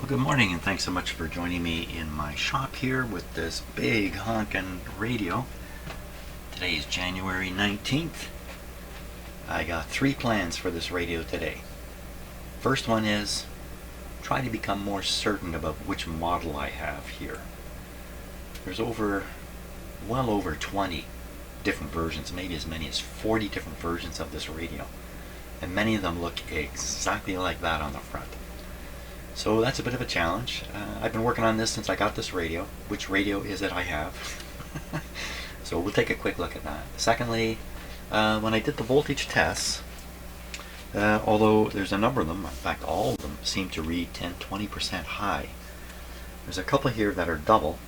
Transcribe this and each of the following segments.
Good morning, and thanks so much for joining me in my shop here with this big honkin' radio. Today is January 19th. I got 3 plans for this radio today. First one is try to become more certain about which model I have here. There's well over 20 different versions, maybe as many as 40 different versions of this radio, and many of them look exactly like that on the front. So that's a bit of a challenge. I've been working on this since I got this radio. Which radio is it I have? So we'll take a quick look at that. Secondly, when I did the voltage tests, although there's a number of them, in fact all of them seem to read 10-20% high. There's a couple here that are double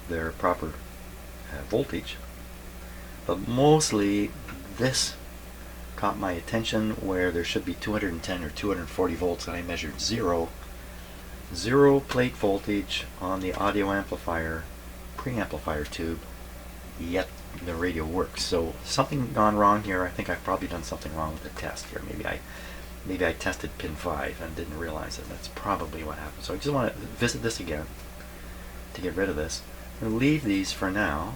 their proper voltage, but mostly this caught my attention where there should be 210 or 240 volts, and I measured zero plate voltage on the audio amplifier preamplifier tube, yet the radio works. So something gone wrong here. I think I've probably done something wrong with the test here. Maybe I tested pin 5 and didn't realize it. That's probably what happened. So I just want to visit this again to get rid of this. I'm going to leave these for now.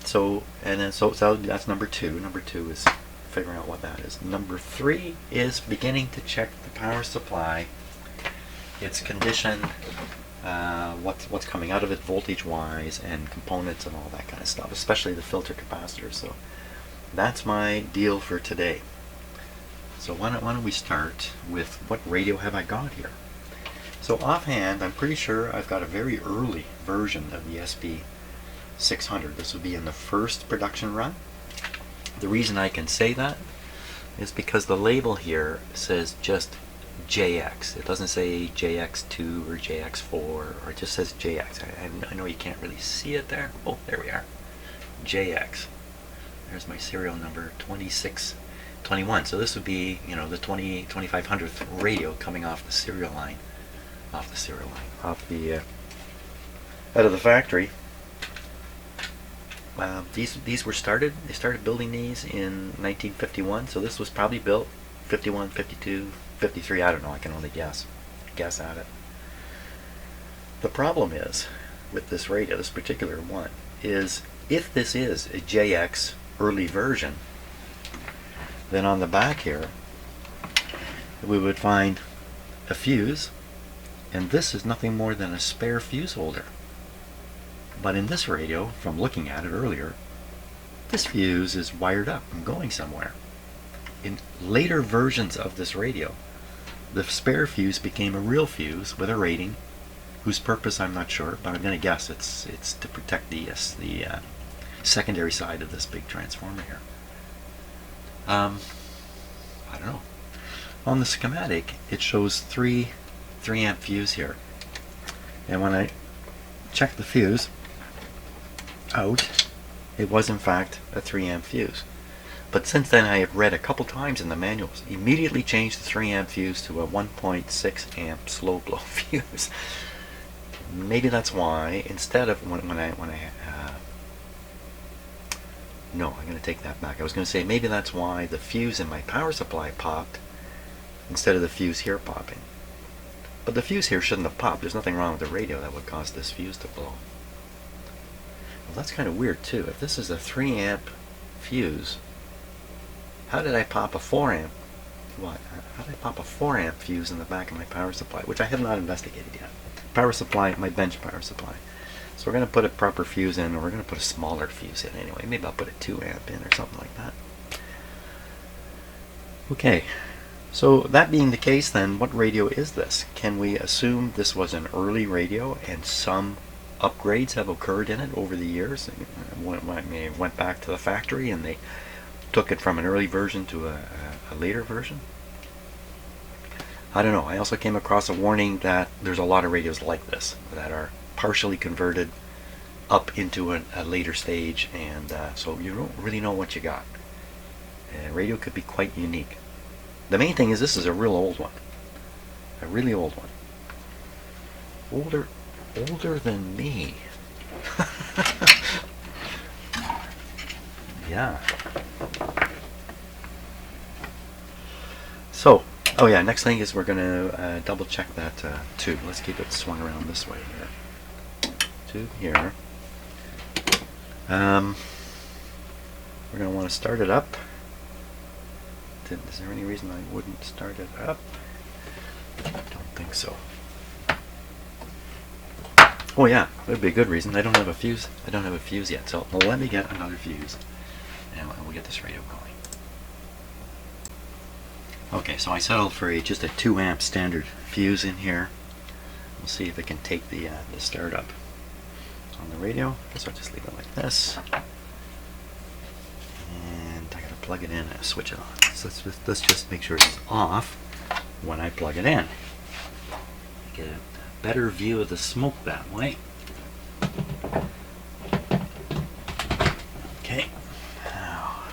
So that's number 2. Number 2 is figuring out what that is. Number 3 is beginning to check the power supply, its condition, what's coming out of it voltage-wise, and components and all that kind of stuff, especially the filter capacitor. So that's my deal for today. So why don't we start with what radio have I got here? So offhand, I'm pretty sure I've got a very early version of the SP600. This will be in the first production run. The reason I can say that is because the label here says just JX. It doesn't say JX2 or JX4, or it just says JX. I know you can't really see it there. Oh, there we are. JX. There's my serial number, 2621. So this would be, the 2500th radio coming off the serial line. Out of the factory. These were started. They started building these in 1951. So this was probably built 51, 52. 53, I don't know, I can only guess at it. The problem is, with this radio, this particular one, is if this is a JX early version, then on the back here, we would find a fuse, and this is nothing more than a spare fuse holder. But in this radio, from looking at it earlier, this fuse is wired up and going somewhere. In later versions of this radio, the spare fuse became a real fuse with a rating, whose purpose I'm not sure, but I'm going to guess it's to protect the secondary side of this big transformer here. I don't know. On the schematic, it shows 3 amp fuse here, and when I checked the fuse out, it was in fact a 3 amp fuse. But since then I have read a couple times in the manuals, immediately changed the 3 amp fuse to a 1.6 amp slow blow fuse. Maybe that's why instead of no, I'm going to take that back. I was going to say maybe that's why the fuse in my power supply popped instead of the fuse here popping. But the fuse here shouldn't have popped. There's nothing wrong with the radio that would cause this fuse to blow. Well, that's kind of weird too. If this is a 3 amp fuse, how did I pop a 4 amp? How did I pop a 4 amp fuse in the back of my power supply, which I have not investigated yet? Power supply, my bench power supply. So we're going to put a proper fuse in, or we're going to put a smaller fuse in anyway. Maybe I'll put a 2 amp in or something like that. Okay, so that being the case, then what radio is this? Can we assume this was an early radio and some upgrades have occurred in it over the years? Went back to the factory and they took it from an early version to a later version? I don't know. I also came across a warning that there's a lot of radios like this that are partially converted up into a later stage, and so you don't really know what you got. Radio could be quite unique. The main thing is this is a real old one. A really old one. Older than me. Yeah. So Oh yeah, next thing is we're going to double check that tube. Let's keep it swung around this way here. Tube here. We're going to want to start it up. Is there any reason I wouldn't start it up? I don't think so. Oh yeah, that would be a good reason. I don't have a fuse. I don't have a fuse yet, so let me get another fuse, and we'll get this radio going. Okay, so I settled for just a 2 amp standard fuse in here. We'll see if it can take the startup on the radio. So I'll just leave it like this, and I gotta plug it in and switch it on. So let's just make sure it's off when I plug it in. Get a better view of the smoke that way. Okay. Now,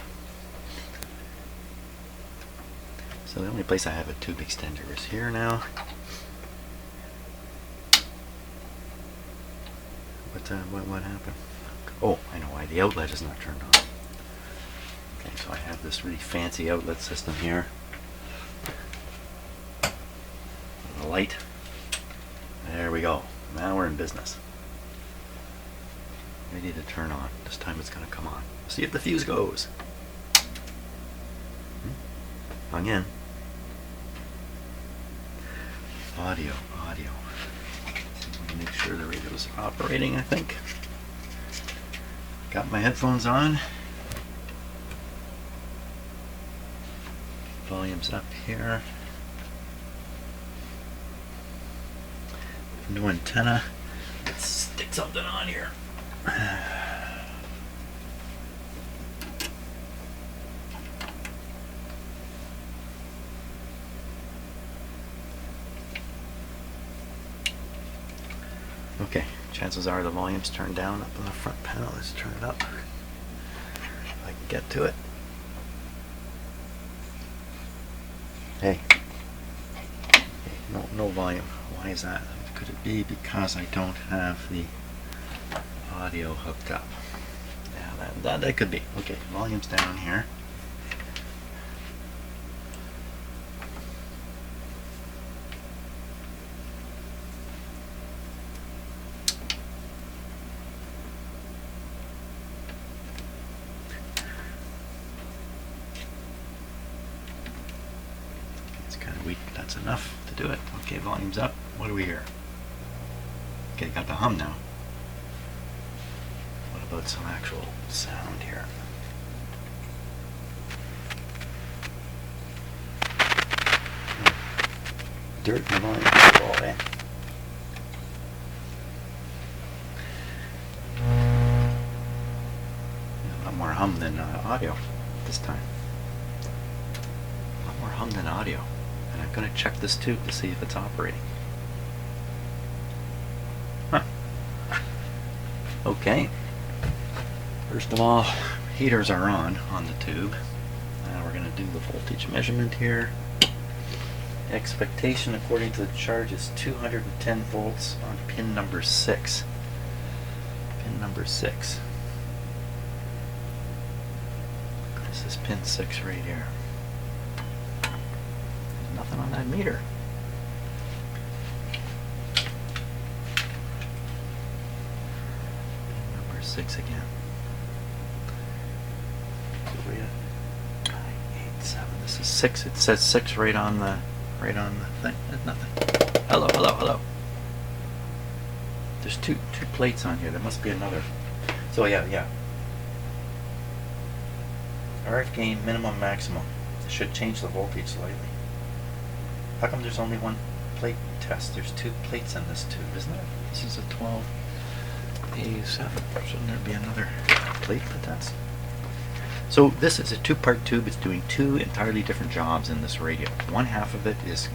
so the only place I have a tube extender is here now. What happened? Oh, I know why. The outlet is not turned on. Okay, so I have this really fancy outlet system here. The light. There we go. Now we're in business. Ready to turn on. This time it's going to come on. See if the fuse goes. Hung in. Audio. Make sure the radio's operating, I think. Got my headphones on. Volume's up here. No antenna. Let's stick something on here. Okay, chances are the volume's turned down up on the front panel. Let's turn it up. If I can get to it. Hey. No volume. Why is that? Could it be because I don't have the audio hooked up? Yeah, that could be. Okay, volume's down here. It's kind of weak. That's enough to do it. Okay, volume's up. What do we hear? Okay, got the hum now. What about some actual sound here? Dirt in the volume control, eh? A lot more hum than audio this time. A lot more hum than audio. And I'm going to check this tube to see if it's operating. Huh. Okay. First of all, heaters are on the tube. Now we're going to do the voltage measurement here. Expectation according to the charge is 210 volts on pin number 6. Pin number 6. This is pin 6 right here. There's nothing on that meter. Pin number 6 again. So we have 9, 8, 7. This is 6. It says 6 right on the thing. There's nothing. Hello. There's two plates on here. There must be another. So yeah. RF gain minimum maximum. Should change the voltage slightly. How come there's only one plate test? There's 2 plates in this tube, isn't there? This is a 12A7. Shouldn't there be another plate to test? So this is a 2-part tube. It's doing 2 entirely different jobs in this radio. One half of it is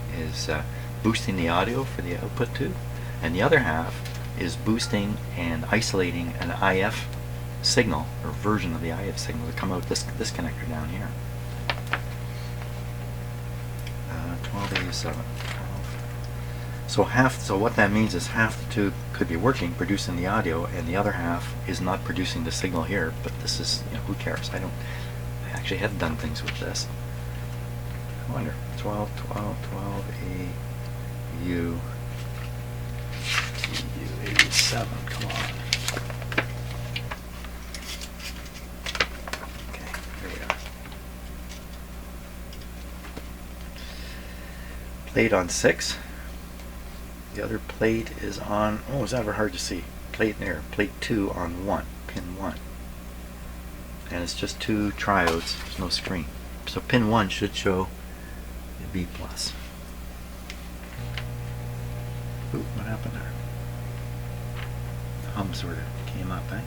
boosting the audio for the output tube, and the other half is boosting and isolating an IF signal, or version of the IF signal, to come out this connector down here. 12A7. So what that means is half the tube could be working, producing the audio, and the other half is not producing the signal here. But this is, who cares? I actually have done things with this. wonder. 12, 12, 12, A, U, U, 87. Come on. Okay, here we are. Plate on 6. The other plate is on, oh, is that ever hard to see? Plate there, plate 2 on 1, pin 1. And it's just 2 triodes, there's no screen. So pin 1 should show a B+. Ooh, what happened there? The hum sort of came up, eh?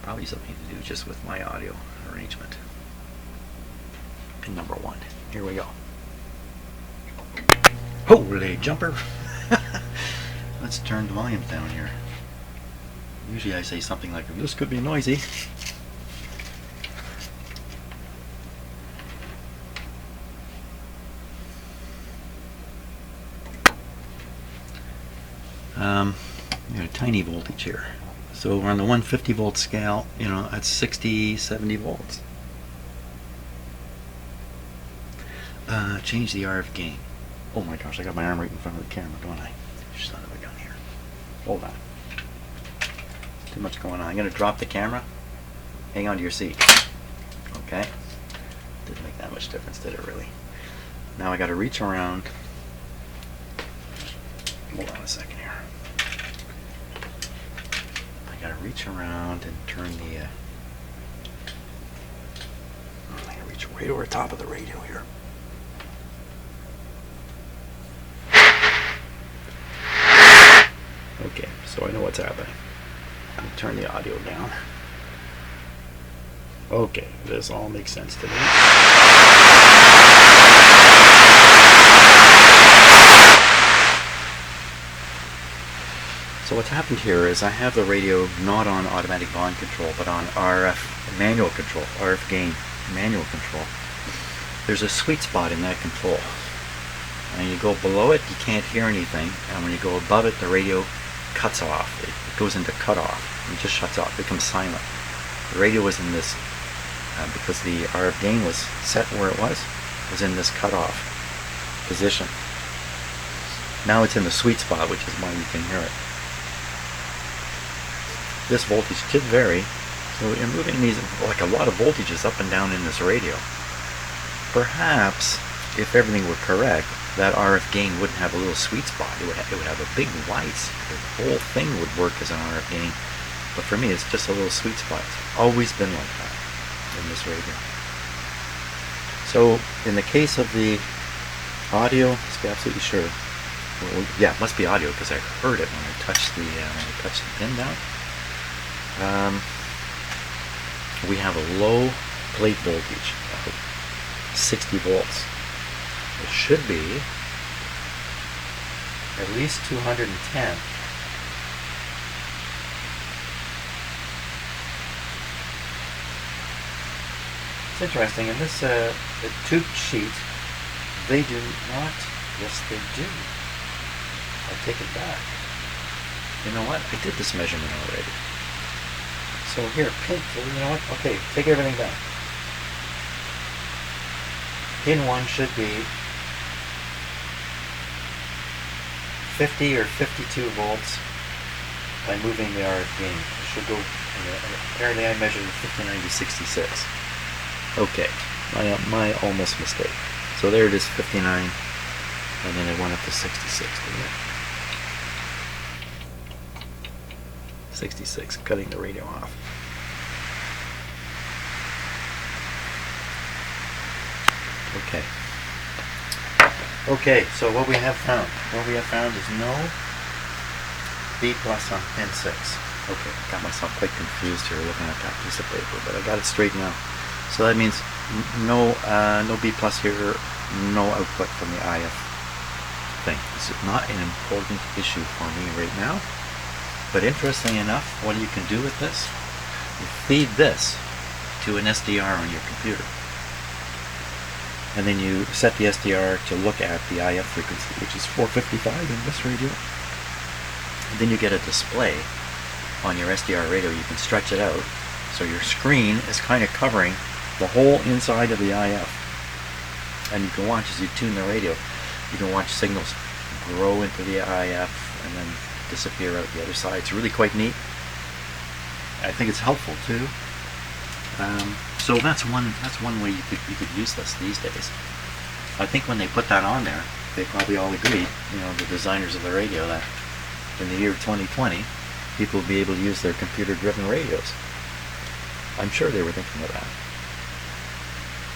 Probably something to do just with my audio arrangement. Pin number 1. Here we go. Holy jumper! Let's turn the volume down here. Usually I say something like, this could be noisy. We got a tiny voltage here. So we're on the 150 volt scale, you know, at 60, 70 volts. Change the RF gain. Oh my gosh, I got my arm right in front of the camera, don't I? Son of a gun here. Hold on. Too much going on. I'm going to drop the camera. Hang on to your seat. Okay. Didn't make that much difference, did it really? Now I got to reach around. Hold on a second here. I got to reach around and turn the. I'm going to reach right over top of the radio here. Okay, so I know what's happening. I'm going to turn the audio down. Okay, this all makes sense to me. So what's happened here is I have the radio not on automatic volume control, but on RF manual control, RF gain manual control. There's a sweet spot in that control. And you go below it, you can't hear anything. And when you go above it, the radio cuts off. It goes into cutoff. It just shuts off. It becomes silent. The radio was in this, because the RF gain was set where it was in this cutoff position. Now it's in the sweet spot, which is why you can hear it. This voltage could vary. So you're moving these, like a lot of voltages up and down in this radio. Perhaps, if everything were correct, that RF gain wouldn't have a little sweet spot. It would have a big white. The whole thing would work as an RF gain. But for me, it's just a little sweet spot. It's always been like that in this radio. So in the case of the audio, let's be absolutely sure. Well, yeah, it must be audio because I heard it when I touched the pin down. We have a low plate voltage of 60 volts. It should be at least 210. It's interesting, in this tube sheet, they do not, yes they do. I take it back. You know what? I did this measurement already. So here, pin, you know what? Okay, take everything back. Pin 1 should be 50 or 52 volts by moving the RF gain. It should go, apparently I measured 59 to 66. Okay, my almost mistake. So there it is, 59, and then it went up to 66, didn't it? 66, cutting the radio off. Okay. Okay, so what we have found is no B plus on pin 6. Okay, got myself quite confused here looking at that piece of paper, but I got it straight now. So that means no B plus here, no output from the IF thing. This is not an important issue for me right now. But interestingly enough, what you can do with this, you feed this to an SDR on your computer. And then you set the SDR to look at the IF frequency, which is 455 in this radio. And then you get a display on your SDR radio. You can stretch it out So your screen is kind of covering the whole inside of the IF. And you can watch as you tune the radio. You can watch signals grow into the IF and then disappear out the other side. It's really quite neat. I think it's helpful too. So that's one way you could use this these days. I think when they put that on there, they probably all agreed, the designers of the radio, that in the year 2020, people will be able to use their computer-driven radios. I'm sure they were thinking of that.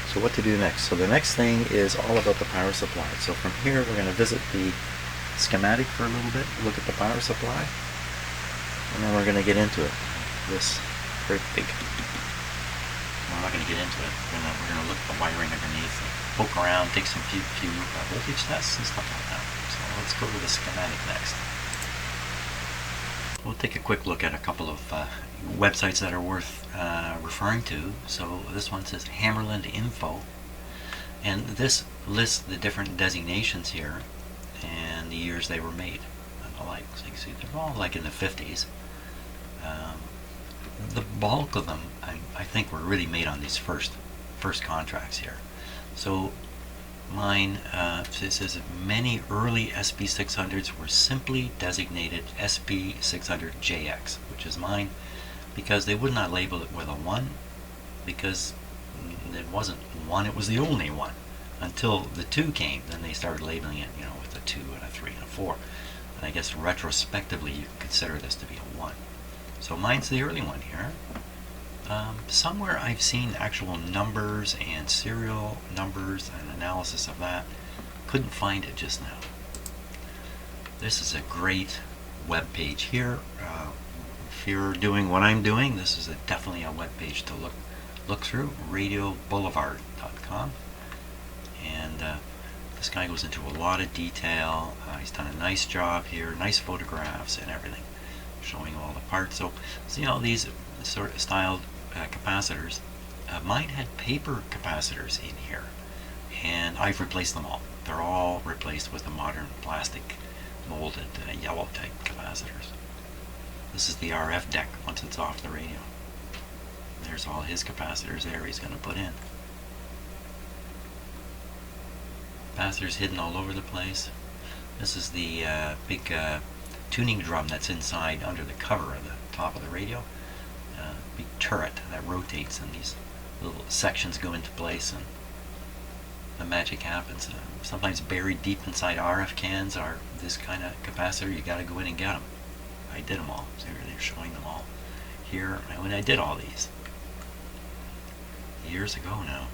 So what to do next? So the next thing is all about the power supply. So from here, we're going to visit the schematic for a little bit, look at the power supply, and then we're going to get into it. This very big. We're not going to get into it. We're going to look at the wiring underneath, poke around, take some few voltage tests and stuff like that. So let's go to the schematic next. We'll take a quick look at a couple of websites that are worth referring to. So this one says Hammarlund Info, and this lists the different designations here and the years they were made and the like. So you can see they're all like in the 50s. The bulk of them, I think, were really made on these first contracts here. So mine, it says that many early SB600s were simply designated SB600JX, which is mine, because they would not label it with a 1, because it wasn't 1, it was the only one. Until the 2 came, then they started labeling it, with a 2 and a 3 and a 4. And I guess retrospectively you can consider this to be a 1. So mine's the early one here. Somewhere I've seen actual numbers and serial numbers and analysis of that. Couldn't find it just now. This is a great web page here. If you're doing what I'm doing, this is definitely a web page to look through. RadioBoulevard.com. And this guy goes into a lot of detail. He's done a nice job here, nice photographs and everything, showing all the parts. So see all these sort of styled capacitors. Mine had paper capacitors in here, and I've replaced them all. They're all replaced with the modern plastic molded yellow type capacitors. This is the RF deck once it's off the radio. There's all his capacitors there he's going to put in. Capacitors hidden all over the place. This is the big tuning drum that's inside under the cover of the top of the radio. Big turret that rotates and these little sections go into place and the magic happens. Sometimes buried deep inside RF cans are this kind of capacitor. You got to go in and get them. I did them all. So they're showing them all here. When I did all these years ago now.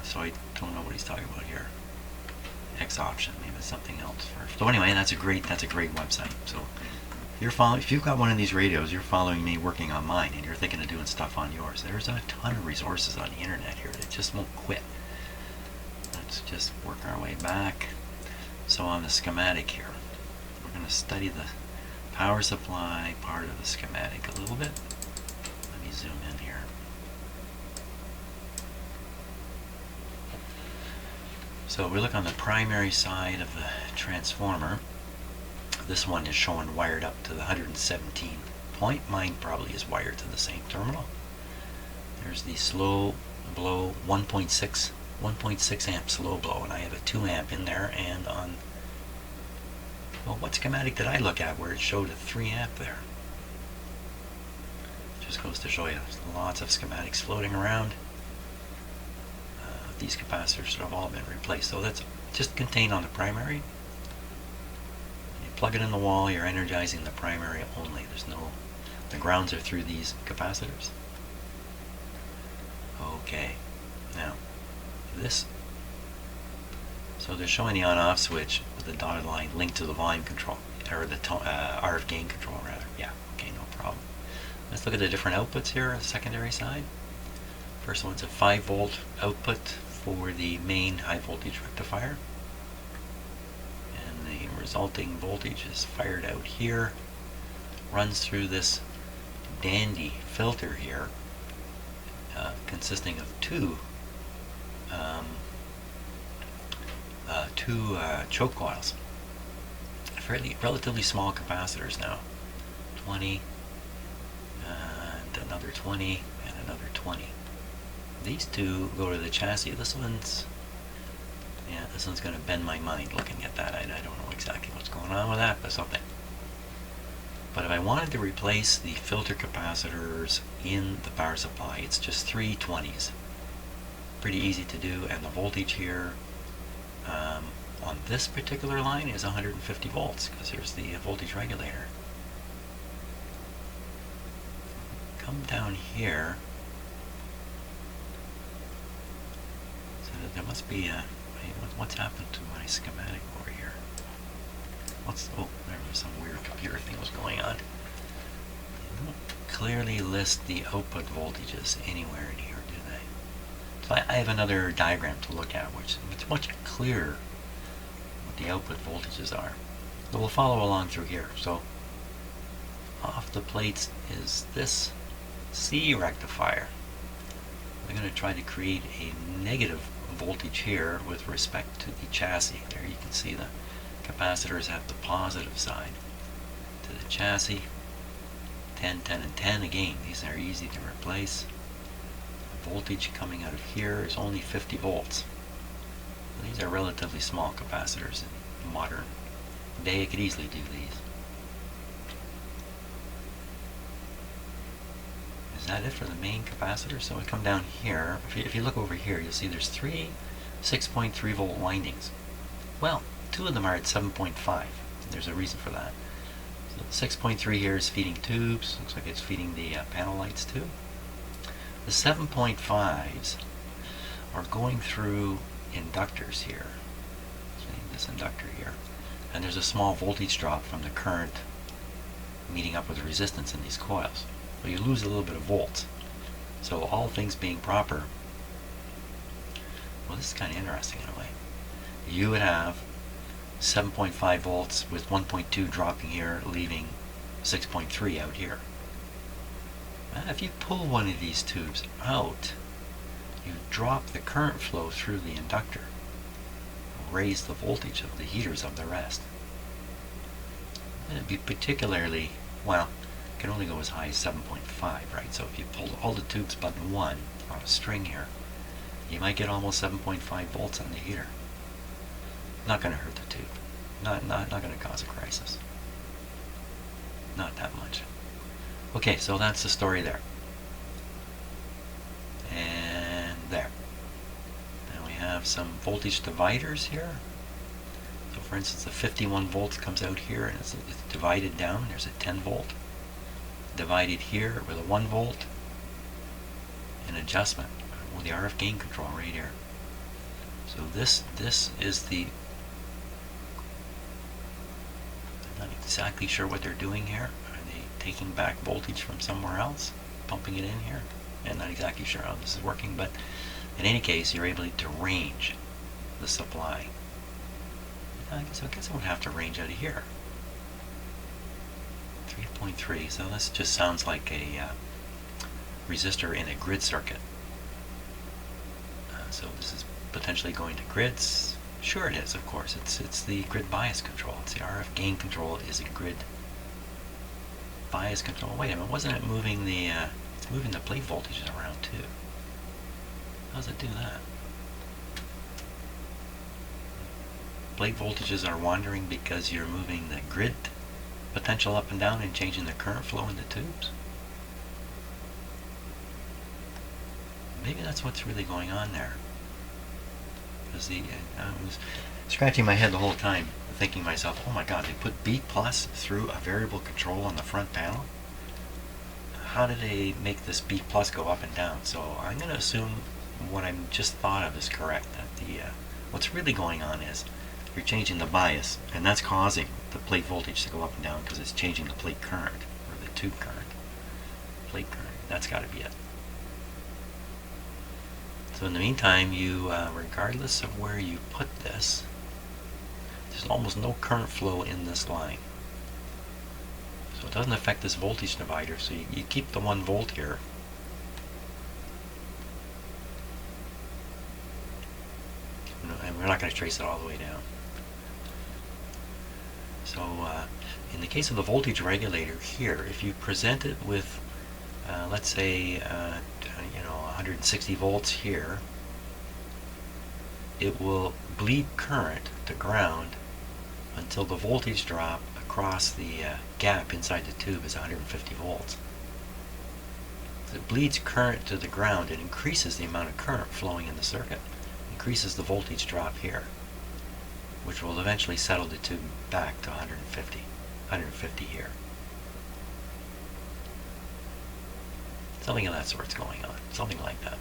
So I don't know what he's talking about here. X option, maybe it's something else first. So anyway, that's a great website. So if you've got one of these radios, you're following me working on mine, and you're thinking of doing stuff on yours. There's a ton of resources on the internet here that just won't quit. Let's just work our way back. So on the schematic here, we're going to study the power supply part of the schematic a little bit. Let me zoom in here. So we look on the primary side of the transformer. This one is showing wired up to the 117 point. Mine probably is wired to the same terminal. There's the slow blow 1.6 amp slow blow, and I have a 2 amp in there. And on, well, what schematic did I look at where it showed a 3 amp there? Just goes to show you there's lots of schematics floating around. These capacitors have all been replaced, so that's just contained on the primary. You plug it in the wall, you're energizing the primary only. The grounds are through these capacitors. Okay, now so they're showing the on-off switch with the dotted line linked to the volume control, or the RF gain control rather. Yeah, okay, no problem. Let's look at the different outputs here on the secondary side. First one's a 5-volt output for the main high voltage rectifier, and the resulting voltage is fired out here, runs through this dandy filter here, consisting of two choke coils, relatively small capacitors now, 20, another 20, and another 20. These two go to the chassis. This one's going to bend my mind looking at that. I don't know exactly what's going on with that, but something. But if I wanted to replace the filter capacitors in the power supply, it's just 3 20s. Pretty easy to do, and the voltage here on this particular line is 150 volts, because here's the voltage regulator. Come down here, so there must be a, what's happened to my schematic over here? Oh, there was some weird computer thing was going on. They don't clearly list the output voltages anywhere in here, do they? So I have another diagram to look at, which it's much clearer what the output voltages are. So we'll follow along through here. So off the plates is this C rectifier. We're going to try to create a negative voltage here with respect to the chassis. There you can see the capacitors have the positive side to the chassis. 10, 10, and 10. Again, these are easy to replace. The voltage coming out of here is only 50 volts. These are relatively small capacitors in modern day. You could easily do these. Is that it for the main capacitor? So we come down here. If you look over here, you'll see there's 3 6.3 volt windings. Well, 2 of them are at 7.5. There's a reason for that. So 6.3 here is feeding tubes. Looks like it's feeding the panel lights too. The 7.5s are going through inductors here. See this inductor here. And there's a small voltage drop from the current meeting up with the resistance in these coils. So you lose a little bit of volts. So all things being proper, well, this is kind of interesting in a way. You would have 7.5 volts with 1.2 dropping here, leaving 6.3 out here. Now, if you pull one of these tubes out, you drop the current flow through the inductor, raise the voltage of the heaters of the rest. It'd be particularly, well, it can only go as high as 7.5, right? So if you pull all the tubes but one on a string here, you might get almost 7.5 volts on the heater. Not going to hurt the tube. Not going to cause a crisis. Not that much. Okay, so that's the story there. And there. Now we have some voltage dividers here. So for instance, the 51 volts comes out here and it's divided down. There's a 10 volt. Divided here with a 1 volt. An adjustment. Well, the RF gain control right here. So this is the, I'm not exactly sure what they're doing here. Are they taking back voltage from somewhere else, pumping it in here? I'm not exactly sure how this is working, but in any case, you're able to range the supply. I guess I would have to range out of here. 3.3, so this just sounds like a resistor in a grid circuit. So this is potentially going to grids. Sure it is, of course. It's the grid bias control. It's the RF gain control is a grid bias control. Wait a minute, wasn't it moving the it's moving the plate voltages around too? How does it do that? Plate voltages are wandering because you're moving the grid potential up and down and changing the current flow in the tubes. Maybe that's what's really going on there. Because I was scratching my head the whole time, thinking to myself, oh my god, they put B plus through a variable control on the front panel? How did they make this B plus go up and down? So I'm going to assume what I just thought of is correct, that what's really going on is you're changing the bias, and that's causing the plate voltage to go up and down because it's changing the plate current, or the tube current. Plate current, that's got to be it. So in the meantime, you, regardless of where you put this, there's almost no current flow in this line. So it doesn't affect this voltage divider, so you keep the 1 volt here. And we're not going to trace it all the way down. So in the case of the voltage regulator here, if you present it with let's say 160 volts here, it will bleed current to ground until the voltage drop across the gap inside the tube is 150 volts. As it bleeds current to the ground, it increases the amount of current flowing in the circuit, increases the voltage drop here, which will eventually settle the tube back to 150 here. Something of that sort's going on, something like that.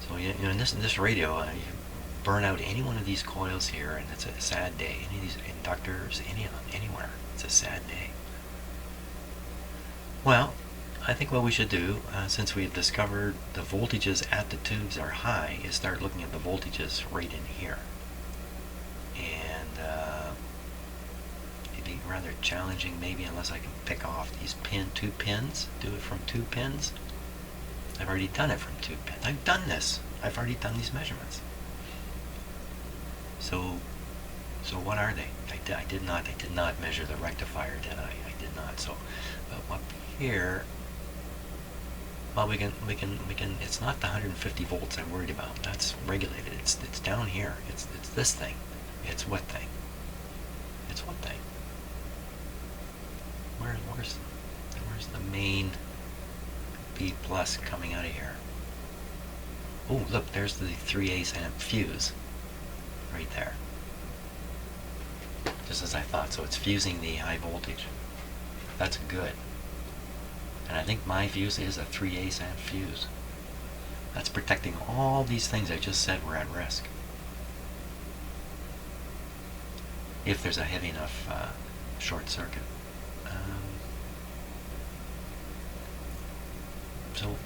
So in this radio, you burn out any one of these coils here, and it's a sad day. Any of these inductors, any of them, anywhere, it's a sad day. Well, I think what we should do, since we've discovered the voltages at the tubes are high, is start looking at the voltages right in here. And it'd be rather challenging, maybe, unless I can pick off these two pins, do it from 2 pins. I've already done it from 2 pins. I've done this. I've already done these measurements. So what are they? I did not measure the rectifier, did I? I did not. So up here, well, we can. It's not the 150 volts I'm worried about. That's regulated. It's down here. It's this thing. It's what thing? It's what thing? Where's the main B plus coming out of here? Oh, look, there's the 3/8 amp fuse right there. Just as I thought. So it's fusing the high voltage. That's good. And I think my fuse is a 3/8 amp fuse. That's protecting all these things I just said were at risk. If there's a heavy enough short circuit.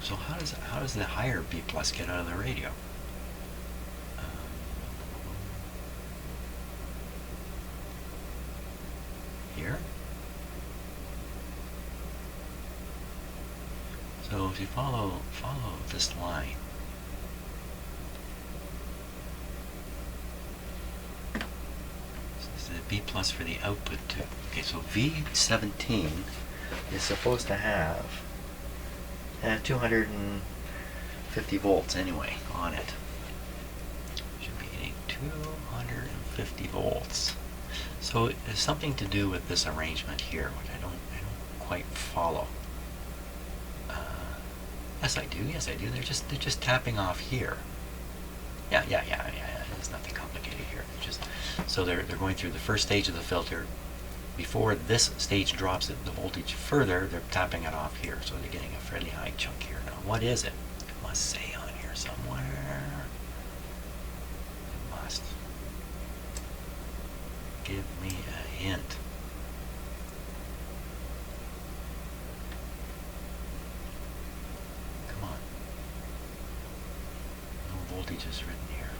So how does the higher B plus get out of the radio? Here. So if you follow this line, this is the B plus for the output tube. Okay, so V17 is supposed to have 250 volts anyway on it. Should be getting 250 volts. So there's something to do with this arrangement here, which I don't quite follow. Yes, I do. They're just tapping off here. Yeah. There's nothing complicated here. So they're going through the first stage of the filter. Before this stage drops the voltage further, they're tapping it off here, so they're getting a fairly high chunk here. Now, what is it? It must say on here somewhere. It must. Give me a hint. Come on. No voltage is written here.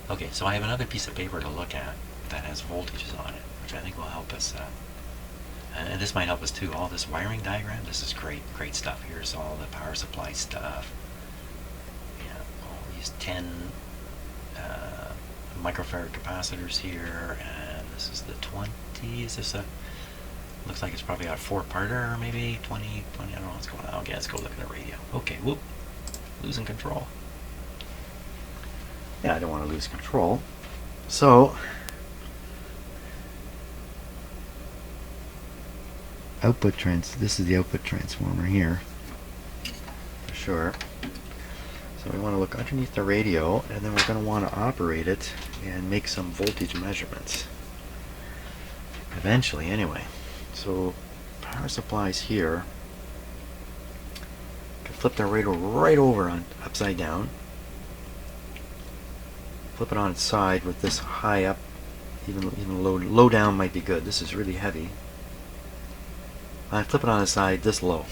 Okay, so I have another piece of paper to look at that has voltages on it, which I think will help us, and this might help us too. All this wiring diagram, this is great stuff. Here's all the power supply stuff. Yeah, all these 10 microfarad capacitors here, and this is the 20. Is this a? Looks like it's probably a 4-parter, or maybe 20. I don't know what's going on. Okay, let's go look at the radio. Okay, whoop, losing control. Yeah, I don't want to lose control. So. This is the output transformer here, for sure. So we want to look underneath the radio, and then we're going to want to operate it and make some voltage measurements. Eventually, anyway. So power supplies here. You can flip the radio right over on upside down. Flip it on its side with this high up, even low down might be good. This is really heavy. I flip it on the side this low.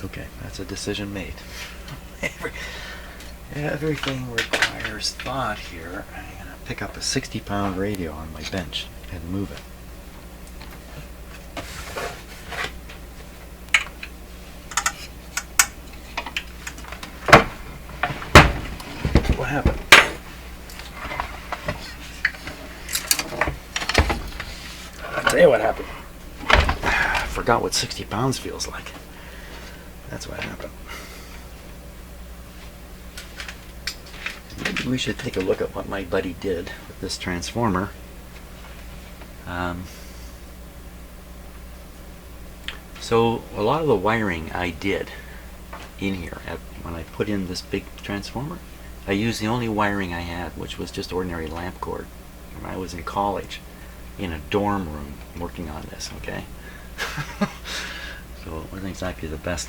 Okay, that's a decision made. Everything requires thought here. I'm going to pick up a 60-pound radio on my bench and move it. What happened? forgot what 60 pounds feels like. That's what happened. Maybe we should take a look at what my buddy did with this transformer. So a lot of the wiring I did in here when I put in this big transformer, I used the only wiring I had, which was just ordinary lamp cord. When I was in college, in a dorm room, working on this, okay? So it wasn't exactly the best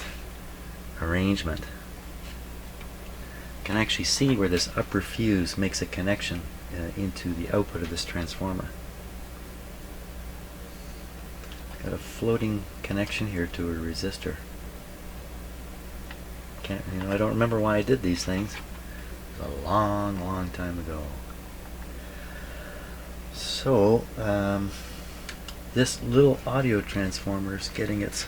arrangement. You can actually see where this upper fuse makes a connection into the output of this transformer. Got a floating connection here to a resistor. I don't remember why I did these things. It was a long, long time ago. So this little audio transformer is getting its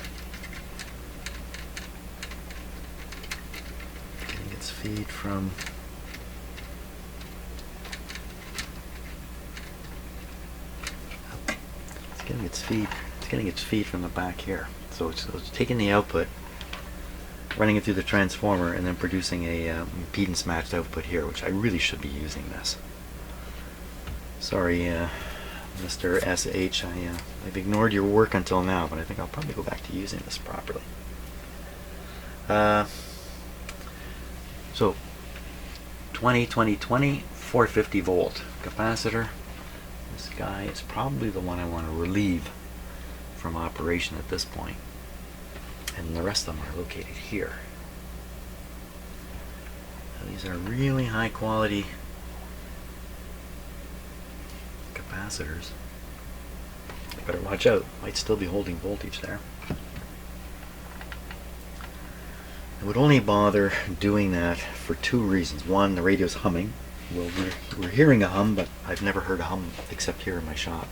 feed from it's getting its feed from the back here. So it's taking the output, running it through the transformer, and then producing a impedance matched output here, which I really should be using this. Sorry, Mr. SH, I've ignored your work until now, but I think I'll probably go back to using this properly. So 20, 450 volt capacitor. This guy is probably the one I want to relieve from operation at this point. And the rest of them are located here. Now, these are really high quality capacitors. You better watch out, might still be holding voltage there. I would only bother doing that for two reasons. One, the radio's humming. Well, we're hearing a hum, but I've never heard a hum except here in my shop.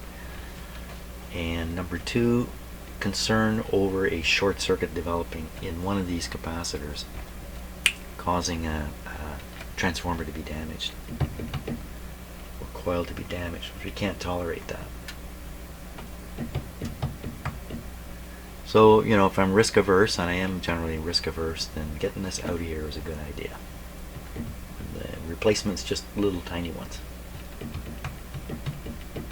And number two, concern over a short circuit developing in one of these capacitors, causing a transformer to be damaged, or coil to be damaged, which we can't tolerate that. So, if I'm risk averse, and I am generally risk averse, then getting this out of here is a good idea. And the replacement's just little tiny ones. I'll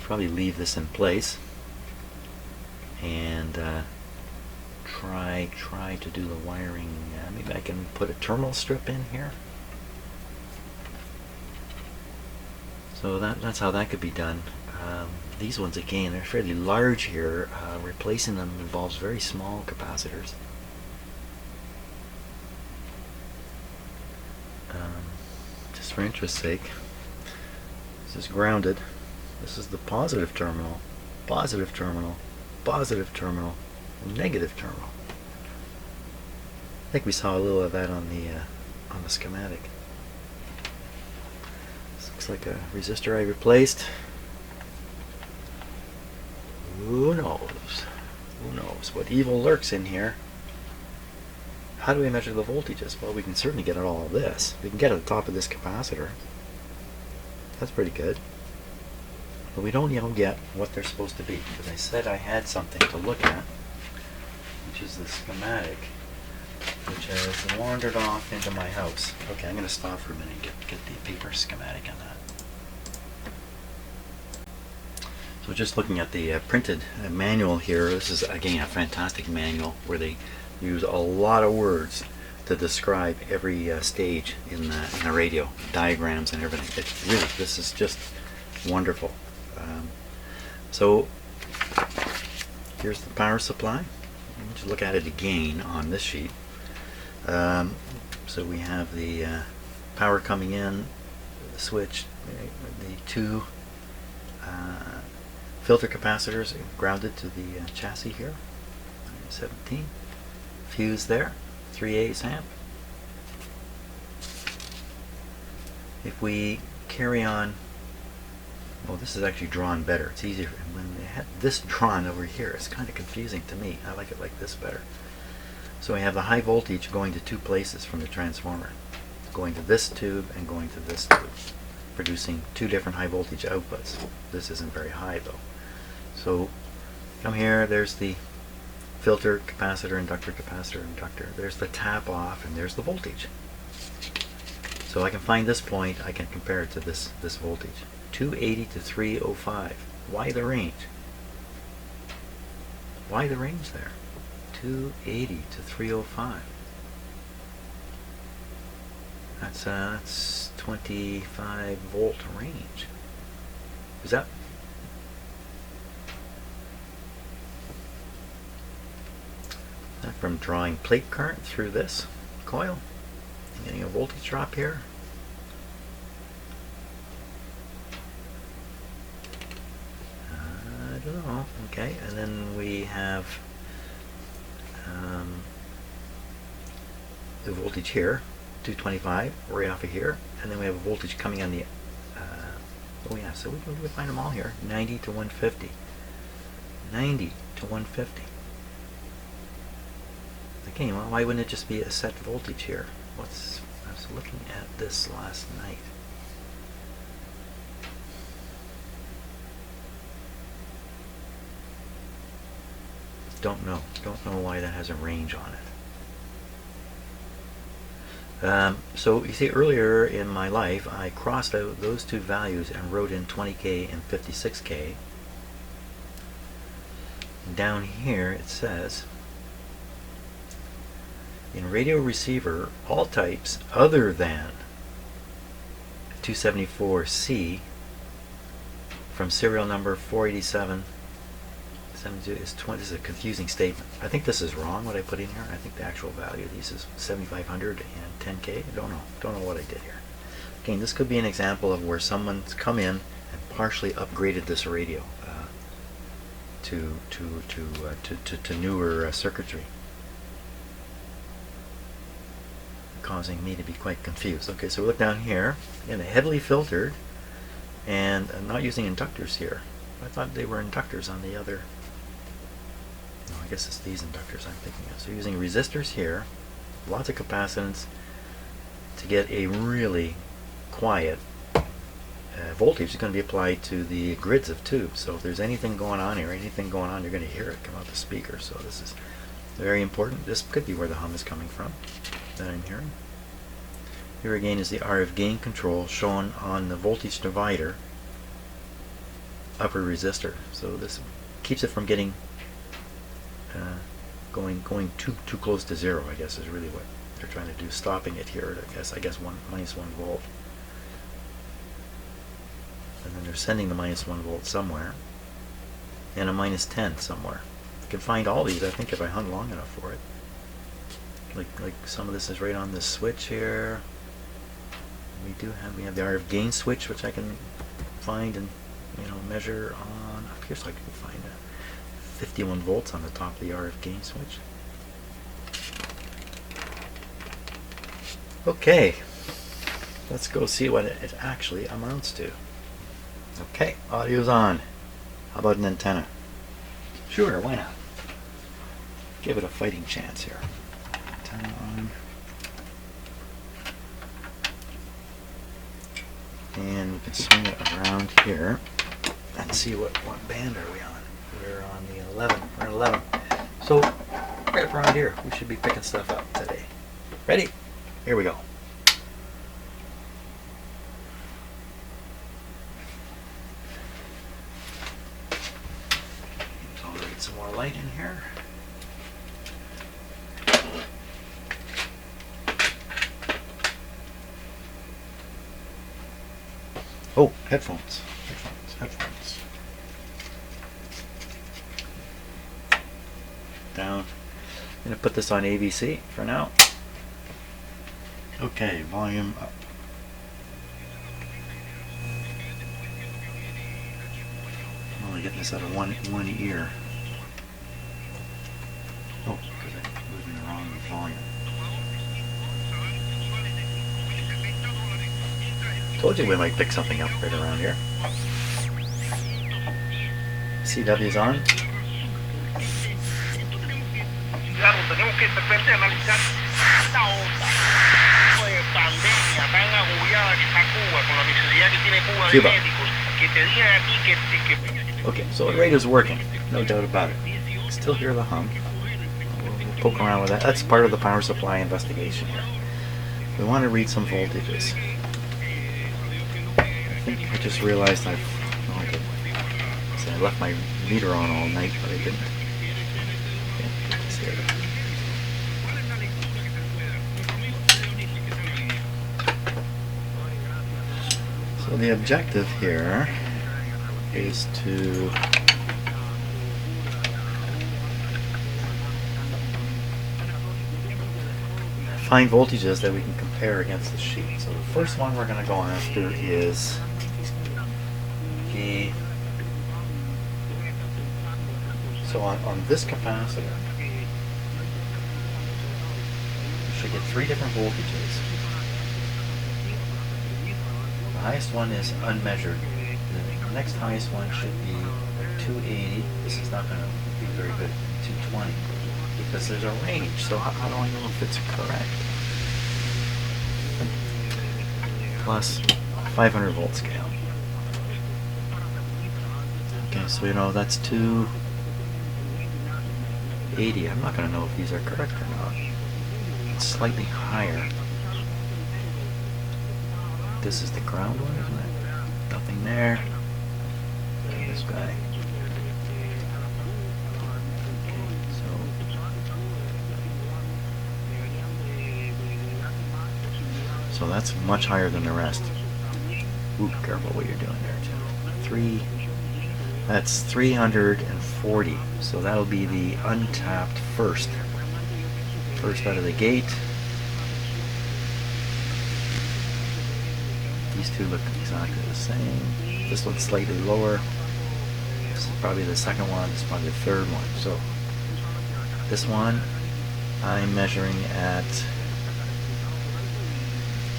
probably leave this in place and try to do the wiring. Maybe I can put a terminal strip in here. So that's how that could be done. These ones, again, they're fairly large here. Replacing them involves very small capacitors. Just for interest's sake, this is grounded. This is the positive terminal, positive terminal, positive terminal, negative terminal. I think we saw a little of that on the schematic. This looks like a resistor I replaced. Who knows? Who knows what evil lurks in here? How do we measure the voltages? Well, we can certainly get at all of this. We can get at the top of this capacitor. That's pretty good. But we don't get what they're supposed to be. Because I said I had something to look at, which is the schematic, which has wandered off into my house. Okay, I'm going to stop for a minute and get the paper schematic on that. So just looking at the printed manual here, this is again a fantastic manual where they use a lot of words to describe every stage in the radio, diagrams and everything. It's really, this is just wonderful. So here's the power supply. Let's look at it again on this sheet. So we have the power coming in, the switch, the two filter capacitors grounded to the chassis here, 17. Fuse there, 3/8 amp. If we carry on, well, this is actually drawn better. It's easier. When they have this drawn over here, it's kind of confusing to me. I like it like this better. So we have the high voltage going to two places from the transformer, going to this tube and going to this tube, producing two different high voltage outputs. This isn't very high though. So Come here, there's the filter, capacitor, inductor, capacitor, inductor. There's the tap off, and there's the voltage. So I can find this point, I can compare it to this voltage. 280 to 305. Why the range? Why the range there? 280 to 305. That's 25 volt range. Is that from drawing plate current through this coil and getting a voltage drop here? I don't know. Okay, and then we have the voltage here, 225, right off of here, and then we have a voltage coming on the oh yeah, so we can find them all here. 90 to 150. 90 to 150. Again, well, why wouldn't it just be a set voltage here? I was looking at this last night. Don't know why that has a range on it. So you see, earlier in my life I crossed out those two values and wrote in 20K and 56K. Down here it says, in radio receiver, all types other than 274C from serial number 487 72 is 20. This is a confusing statement. I think this is wrong, what I put in here. I think the actual value of these is 7,500 and 10K. I don't know what I did here. Again, this could be an example of where someone's come in and partially upgraded this radio to newer circuitry, causing me to be quite confused. Okay, so we look down here, again, heavily filtered, and I'm not using inductors here. I thought they were inductors on the other. No, I guess it's these inductors I'm thinking of. So using resistors here, lots of capacitance to get a really quiet voltage is going to be applied to the grids of tubes. So if there's anything going on here, you're going to hear it come out the speaker. So this is very important. This could be where the hum is coming from that I'm hearing. Here again is the RF gain control shown on the voltage divider upper resistor. So this keeps it from getting going too close to zero, I guess, is really what they're trying to do, stopping it here at, I guess minus 1 volt. And then they're sending the minus 1 volt somewhere, and a minus 10 somewhere. You can find all these, I think, if I hung long enough for it. Like some of this is right on this switch here. We have the RF gain switch, which I can find and measure on up here, so I can find 51 volts on the top of the RF gain switch. Okay, let's go see what it actually amounts to. Okay, audio's on. How about an antenna? Sure, why not? Give it a fighting chance here. Antenna on. And we can swing it around here and see what band are we on. We're on the 11. We're at 11. So right around here, we should be picking stuff up today. Ready? Here we go. Tolerate some more light in here. Oh, headphones. Headphones. Down. I'm going to put this on AVC for now. Okay, volume up. I'm only getting this out of one ear. Oh, because I'm moving the wrong volume. Told you we might pick something up right around here. CW's on. Tenemos que de analizar esta onda de pandemia tan agobiada que está Cuba, con la necesidad que tiene Cuba de médicos, que te digan a ti que Okay, so the radio's working. no doubt about it. Still hear the hum. We'll poke around with that. That's part of the power supply investigation here. We want to read some voltages. I think I just realized I left my meter on all night, but I didn't. So the objective here is to find voltages that we can compare against the sheet. So the first one we're going to go after is the... So on this capacitor, we should get 3 different voltages. The highest one is unmeasured. The next highest one should be 280. This is not going to be very good. 220. Because there's a range. So how do I know if it's correct? Plus 500 volt scale. Okay, so you know that's 280. I'm not going to know if these are correct or not. It's slightly higher. This is the ground one, isn't it? Nothing there. And this guy. So that's much higher than the rest. Ooh, careful what you're doing there too. That's 340. So that'll be the untapped first. First out of the gate. These two look exactly the same. This one's slightly lower. This is probably the second one. This is probably the third one. So this one I'm measuring at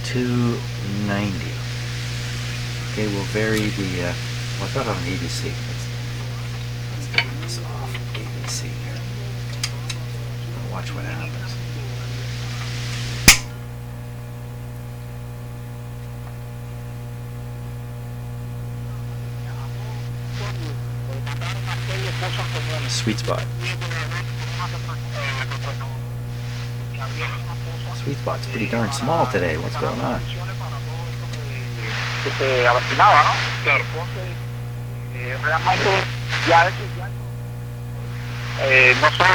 290. Okay, we'll vary the. Well, I thought on ABC. Let's turn this off. ABC here. Watch what happens. Sweet spot. Sweet spot's pretty darn small today. What's going on? Claro. Realmente ya eso no solo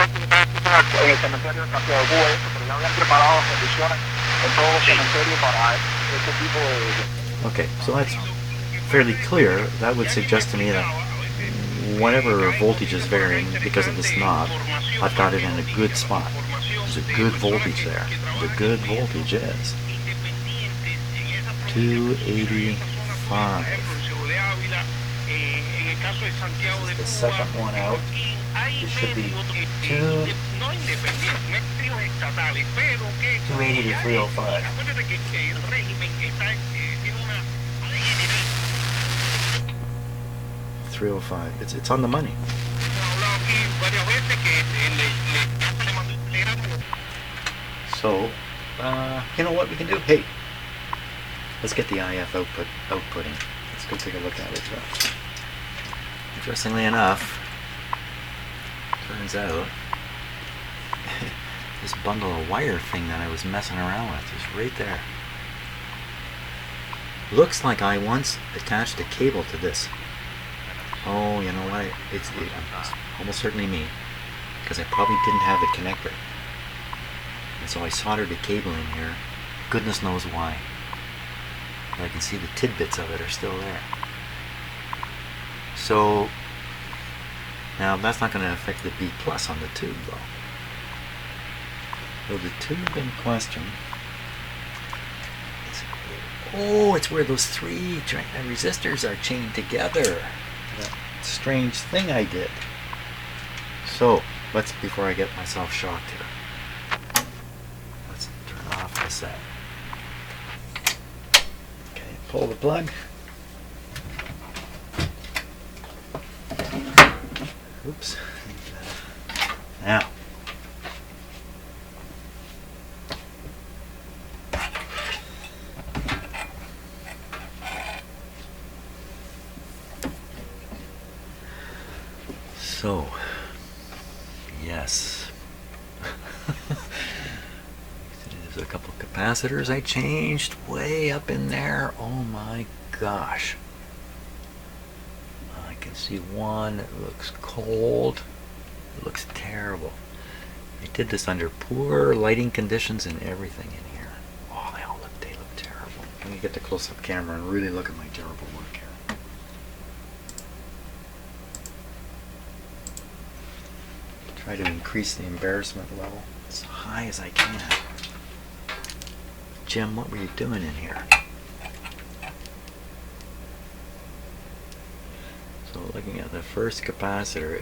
en el cementerio de Santiago de Cuba, pero ya habían preparado las condiciones en todos los cementerios para este tipo de... Okay, so that's fairly clear. That would suggest to me that whenever voltage is varying because of this knob, I've got it in a good spot. There's a good voltage there. The good voltage is 285. The second one out, it should be 280 to 305. 305. It's on the money. So, you know what we can do? Hey, let's get the IF outputting. Let's go take a look at it. Interestingly enough, turns out this bundle of wire thing that I was messing around with is right there. Looks like I once attached a cable to this. Oh, you know what? It's almost certainly me, because I probably didn't have the connector. And so I soldered a cable in here. Goodness knows why. But I can see the tidbits of it are still there. So, now that's not going to affect the B plus on the tube though. So the tube in question, it's where those 3 resistors are chained together. That strange thing I did. So, before I get myself shocked here, let's turn off the set. Okay, pull the plug. Oops. Now. So, yes. There's a couple capacitors I changed way up in there. Oh my gosh. I can see one. It looks cold. It looks terrible. I did this under poor lighting conditions and everything in here. Oh, they look terrible. Let me get the close-up camera and really look at my terrible work here. Try to increase the embarrassment level as high as I can. Jim, what were you doing in here? So looking at the first capacitor,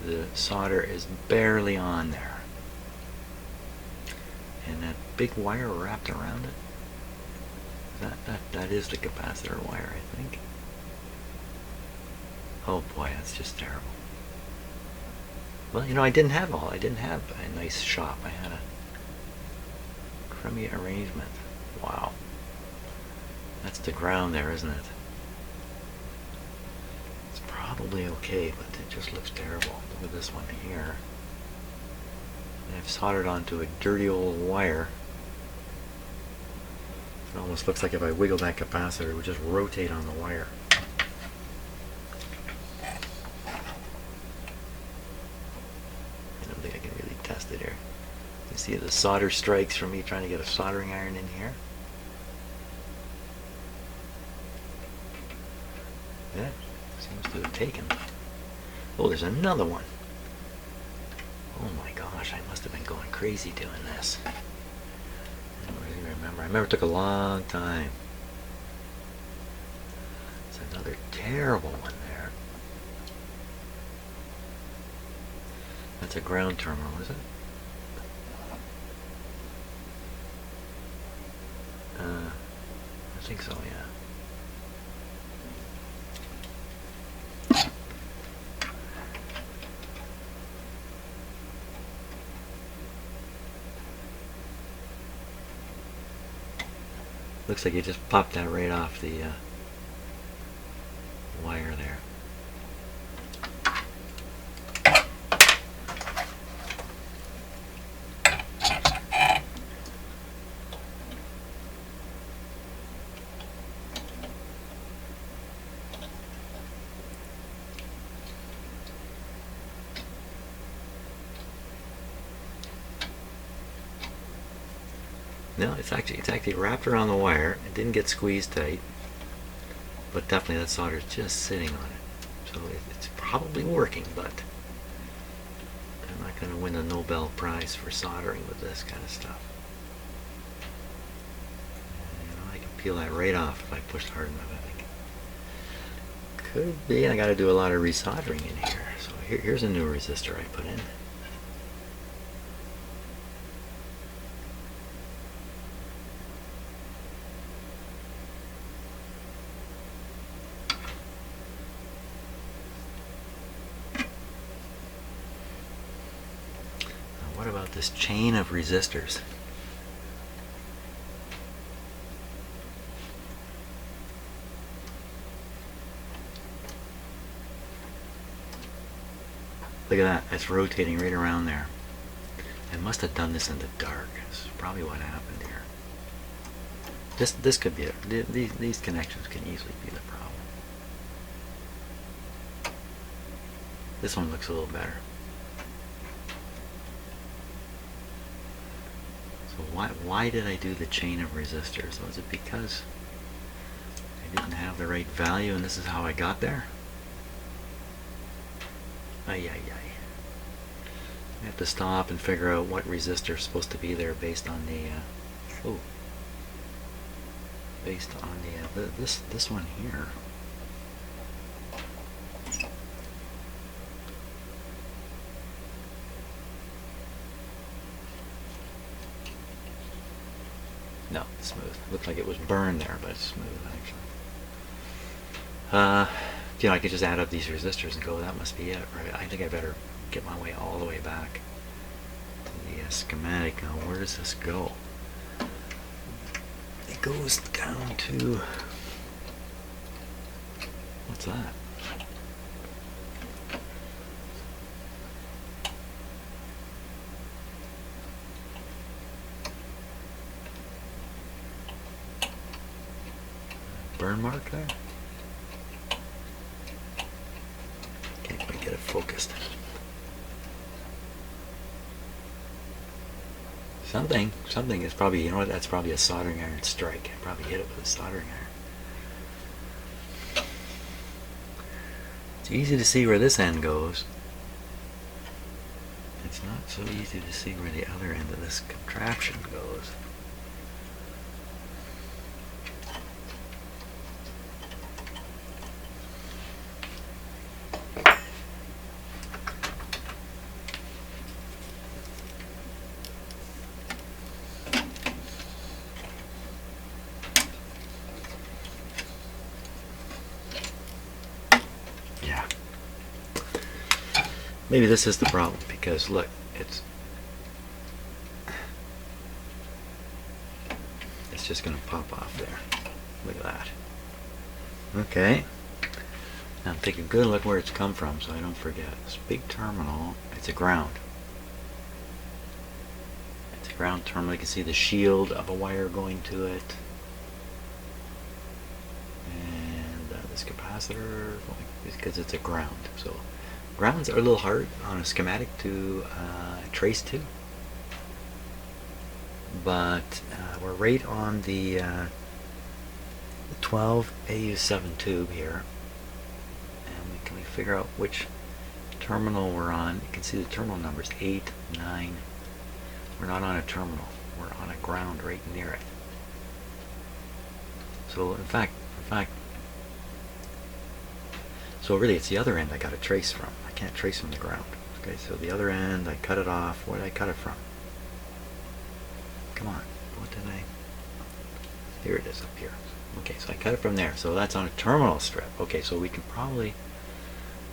the solder is barely on there. And that big wire wrapped around it, that is the capacitor wire, I think. Oh boy, that's just terrible. Well, you know, I didn't have a nice shop. I had a crummy arrangement. Wow. That's the ground there, isn't it? It's probably okay, but it just looks terrible. Look at this one here. And I've soldered onto a dirty old wire. It almost looks like if I wiggle that capacitor, it would just rotate on the wire. I don't think I can really test it here. You see the solder strikes from me trying to get a soldering iron in here. That seems to have taken. Oh, there's another one. Oh my gosh, I must have been going crazy doing this. I don't really remember. I remember it took a long time. It's another terrible one there. That's a ground terminal, is it? I think so, yeah. Looks like you just popped that right off the wire there. No, it's actually wrapped around the wire. It didn't get squeezed tight, but definitely that solder is just sitting on it. So it's probably working, but I'm not going to win a Nobel Prize for soldering with this kind of stuff. You know, I can peel that right off if I pushed hard enough, I think. Could be I got to do a lot of resoldering in here. So here's a new resistor I put in. What about this chain of resistors? Look at that, it's rotating right around there. I must have done this in the dark. This is probably what happened here. This could be it. These connections can easily be the problem. This one looks a little better. So why did I do the chain of resistors? Was it because I didn't have the right value and this is how I got there? I have to stop and figure out what resistor is supposed to be there based on the this one here. No, it's smooth. Looked like it was burned there, but it's smooth actually. You know, I could just add up these resistors and go, that must be it, right? I think I better get my way all the way back to the schematic. Now, where does this go? It goes down to, what's that? burn mark there? Can't quite get it focused. Something is probably, you know what, that's probably a soldering iron strike. I probably hit it with a soldering iron. It's easy to see where this end goes. It's not so easy to see where the other end of this contraption goes. Maybe this is the problem, because look, it's just going to pop off there. Look at that. Okay. Now take a good look where it's come from so I don't forget. This big terminal, it's a ground. It's a ground terminal. You can see the shield of a wire going to it. And this capacitor, because it's a ground. So grounds are a little hard on a schematic to trace to, but we're right on the 12 AU7 tube here, and can we figure out which terminal we're on? You can see the terminal numbers 8, 9. We're not on a terminal, we're on a ground right near it. So in fact, so really it's the other end I got to trace from. I can't trace from the ground. Okay, so the other end, I cut it off. Where did I cut it from? Come on, what did I? Here it is up here. Okay, so I cut it from there. So that's on a terminal strip. Okay, so we can probably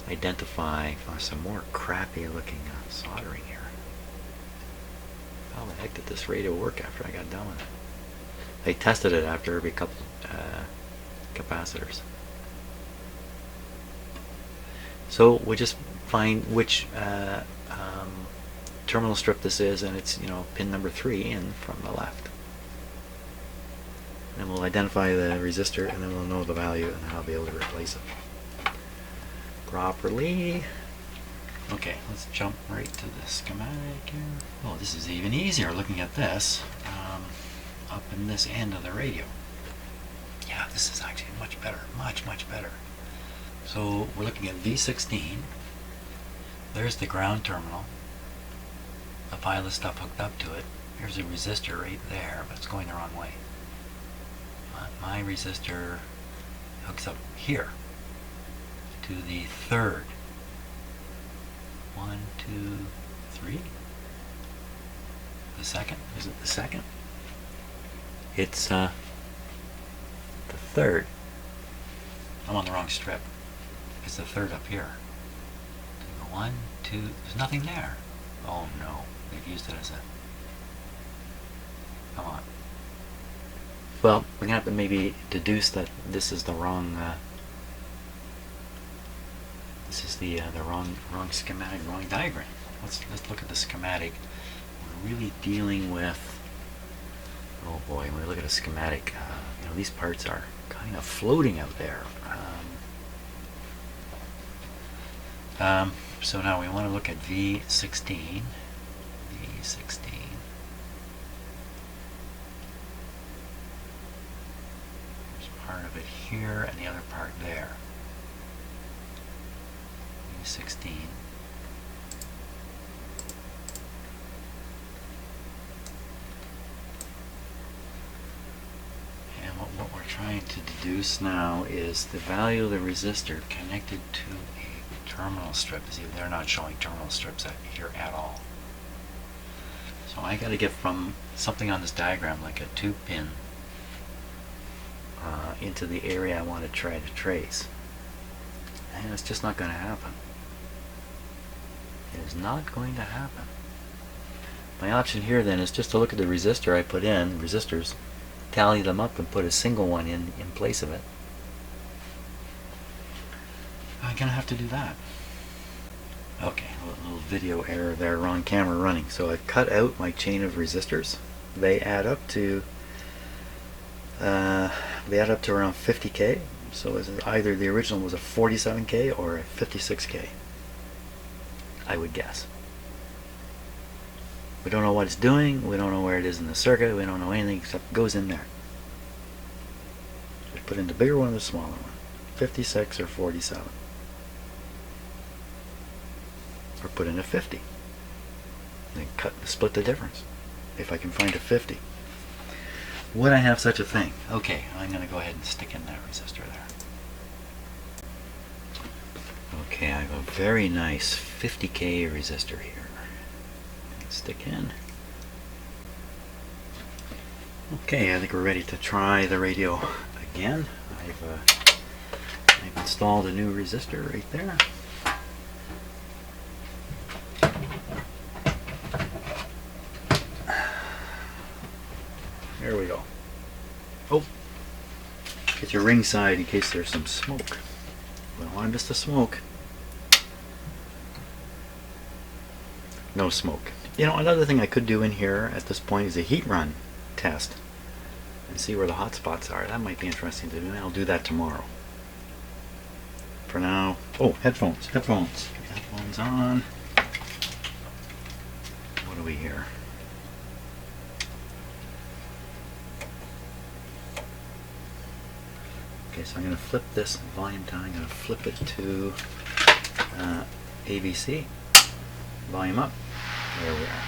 identify some more crappy looking soldering here. How the heck did this radio work after I got done with it? I tested it after every couple capacitors. So we just find which terminal strip this is, and it's, you know, pin number 3 in from the left. And we'll identify the resistor, and then we'll know the value, and then I'll be able to replace it properly. Okay, let's jump right to the schematic here. Oh, this is even easier looking at this up in this end of the radio. Yeah, this is actually much better, much better. So we're looking at V16. There's the ground terminal. A pile of stuff hooked up to it. Here's a resistor right there, but it's going the wrong way. My resistor hooks up here to the third. 1, 2, 3. The second? Is it the second? It's the third. I'm on the wrong strip. It's the third up here. 1, 2, there's nothing there. Oh no, they've used it as a... Come on. Well, we're gonna have to maybe deduce that this is the wrong. This is the wrong schematic, wrong diagram. Let's look at the schematic. We're really dealing with. Oh boy, when we look at a schematic, you know, these parts are kind of floating out there. So now we want to look at V16. V16. There's part of it here and the other part there. V16. And what we're trying to deduce now is the value of the resistor connected to a terminal strip. See, they're not showing terminal strips here at all. So I got to get from something on this diagram like a 2-pin into the area I want to try to trace. And it's just not going to happen. It is not going to happen. My option here then is just to look at the resistor I put in, resistors, tally them up and put a single one in place of it. I'm going to have to do that. Okay, a little video error there, wrong camera running. So I've cut out my chain of resistors. They add up to they add up to around 50K. So either the original was a 47K or a 56K, I would guess. We don't know what it's doing. We don't know where it is in the circuit. We don't know anything except it goes in there. We put in the bigger one or the smaller one. 56 or 47. Or put in a 50. Then split the difference. If I can find a 50. Would I have such a thing? Okay, I'm going to go ahead and stick in that resistor there. Okay, I have a very nice 50K resistor here. Stick in. Okay, I think we're ready to try the radio again. I've installed a new resistor right there. There we go. Oh, get your ring side in case there's some smoke. We don't want just the smoke. No smoke. You know, another thing I could do in here at this point is a heat run test and see where the hot spots are. That might be interesting to do. I'll do that tomorrow. For now, oh, headphones. Headphones on. What do we hear? Okay, so I'm going to flip this volume down. I'm going to flip it to ABC. Volume up. There we are.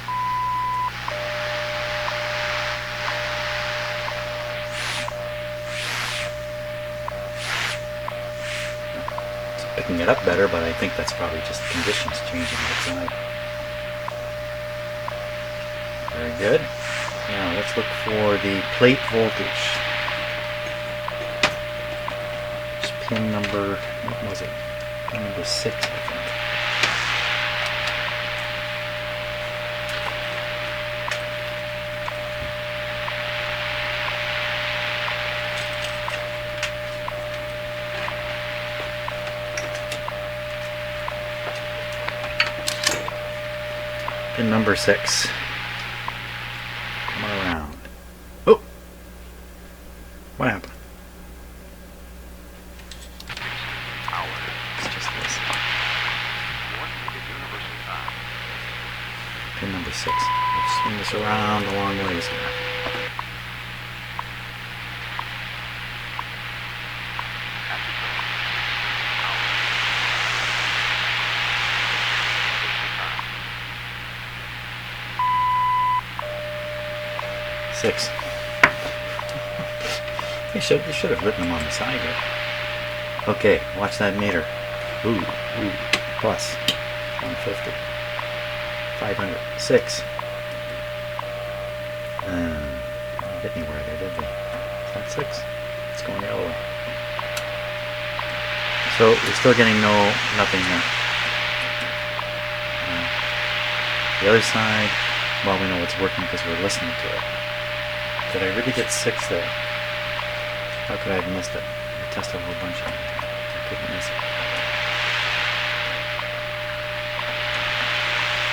It's picking it up better, but I think that's probably just conditions changing outside. Very good. Now let's look for the plate voltage. It's pin number, what was it? Pin number 6, I think. Pin number 6. Come on around. Oh! What happened? It's just this. Pin number 6. Let's swing this around a long ways here. Six. You should have written them on the side here. Okay, watch that meter. Ooh, plus 150, 500, 6. Didn't get anywhere there, did they? Is that 6? It's going the other way. So we're still getting nothing there. The other side, well, we know it's working because we're listening to it. Did I really get 6 there? How could I have missed it? I tested a whole bunch of them. I couldn't miss it.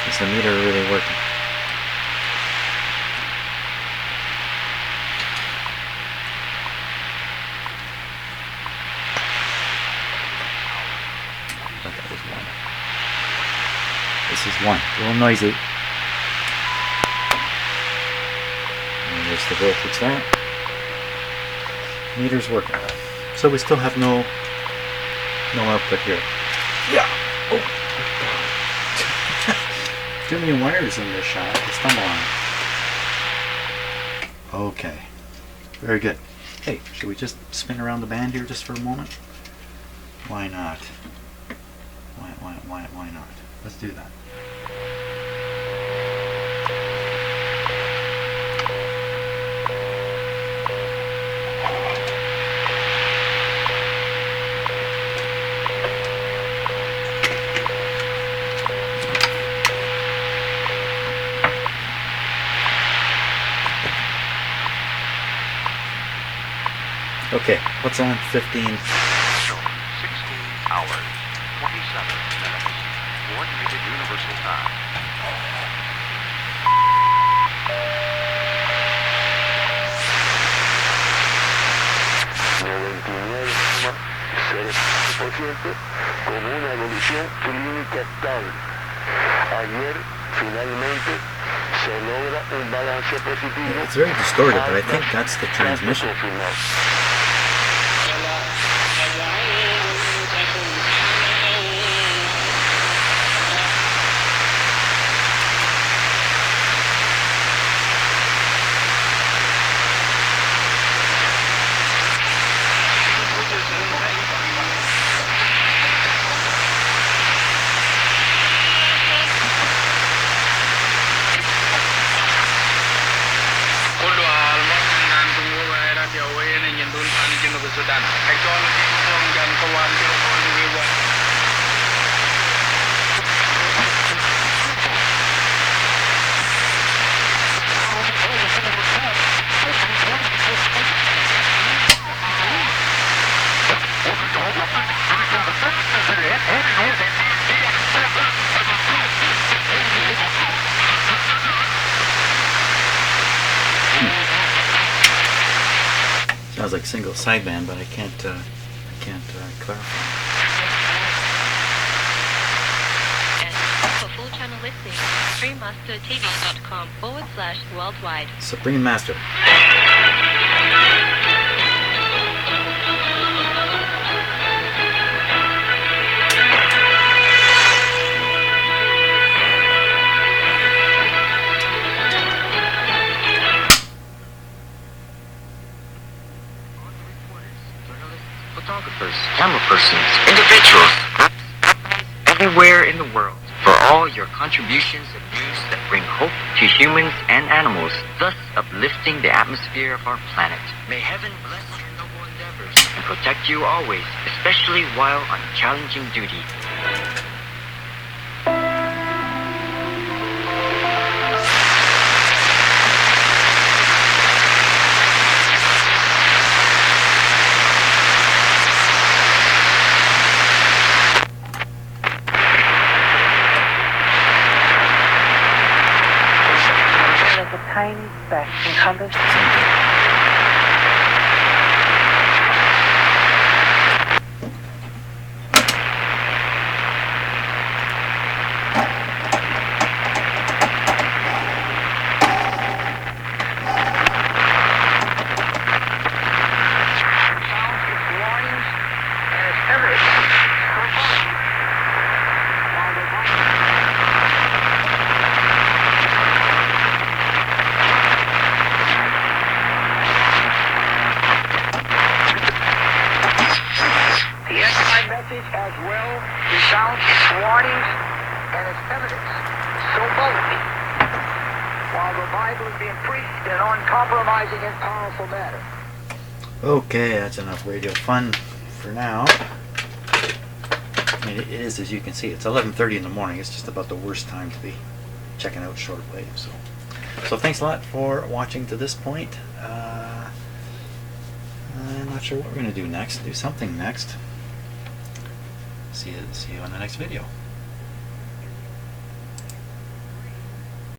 Is the meter really working? I thought that was 1. This is 1. A little noisy. There's the voltage there. Meter's working. So we still have no output here. Yeah. Oh. Too many wires in this shot to stumble on. Okay. Very good. Hey, should we just spin around the band here just for a moment? Why not? Why not? Let's do that. Okay, what's on 15? 16 hours, 27 minutes. Coordinated Universal Time. con una evolución clínica estable. Ayer, finalmente, se logra un balance positivo. It's very distorted, but I think that's the transmission. Sounds like single sideband, but I can't clarify. And for full channel listing, SupremeMasterTV.com/worldwide. Supreme Master. Photographers, camera persons, individuals, everywhere in the world, for all your contributions and news that bring hope to humans and animals, thus uplifting the atmosphere of our planet. May heaven bless your noble endeavors and protect you always, especially while on challenging duty. Tiny speck encompassed. As well, the sound, its warnings, and its evidence so boldly, while the Bible is being preached in an uncompromising and powerful manner. Okay, that's enough radio fun for now. I mean, it is, as you can see, it's 11:30 in the morning. It's just about the worst time to be checking out shortwave. So thanks a lot for watching to this point. I'm not sure what we're going to do next. Do something next. See you on the next video.